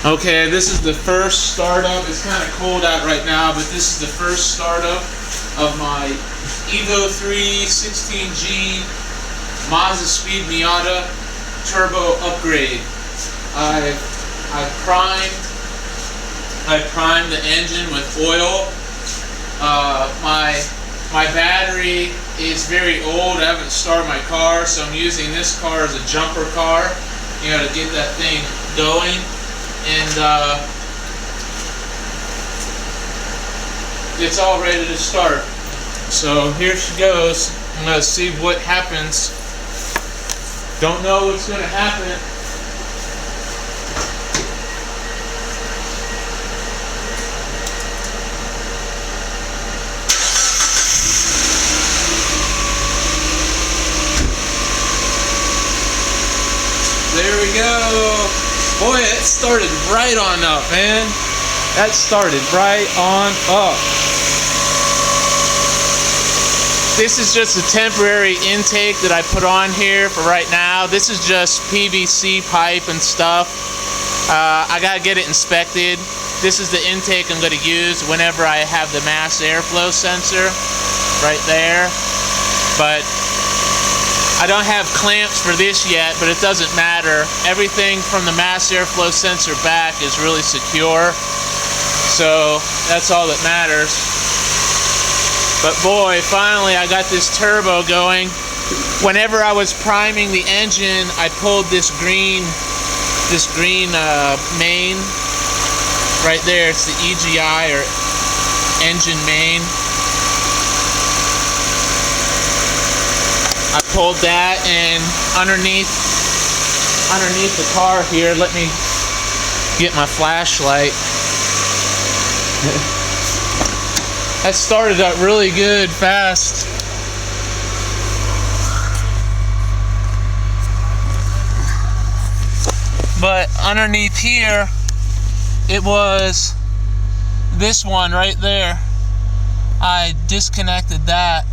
Okay, this is the first startup. It's kind of cold out right now, but this is the first startup of my Evo3 16G Mazdaspeed MX-5 turbo upgrade. I primed the engine with oil. My battery is very old. I haven't started my car, so I'm using this car as a jumper car, you know, to get that thing going. And it's all ready to start. So here she goes. I'm gonna see what happens. Don't know what's gonna happen. There we go. Boy, it started right on up, man. That started right on up. This is just a temporary intake that I put on here for right now. This is just PVC pipe and stuff. I gotta get it inspected. This is the intake I'm gonna use whenever I have the mass airflow sensor right there. But I don't have clamps for this yet, but it doesn't matter. Everything from the mass airflow sensor back is really secure, so that's all that matters. But boy, finally I got this turbo going. Whenever I was priming the engine, I pulled this green main right there. It's the EGI, or engine main. I pulled that, and underneath the car here, let me get my flashlight. That started up really good, fast. But underneath here, it was this one right there. I disconnected that.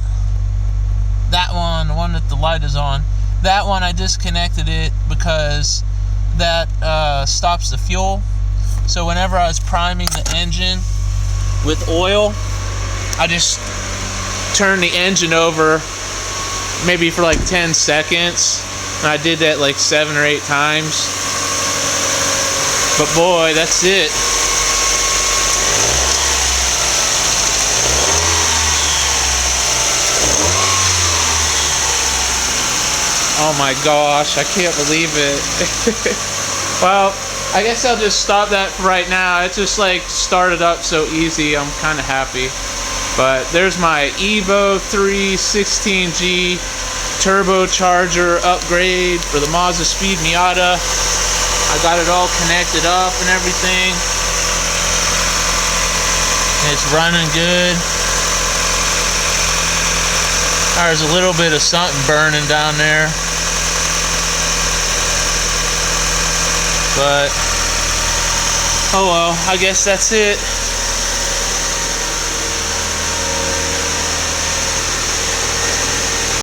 That one, the one that the light is on, that one I disconnected it because that stops the fuel. So whenever I was priming the engine with oil, I just turned the engine over maybe for like 10 seconds. And I did that like 7 or 8 times. But boy, that's it. Oh my gosh, I can't believe it. Well, I guess I'll just stop that for right now. It just like started up so easy. I'm kind of happy. But there's my Evo3 16G turbocharger upgrade for the Mazdaspeed MX-5. I got it all connected up and everything. It's running good. There's a little bit of something burning down there. But, oh well, I guess that's it.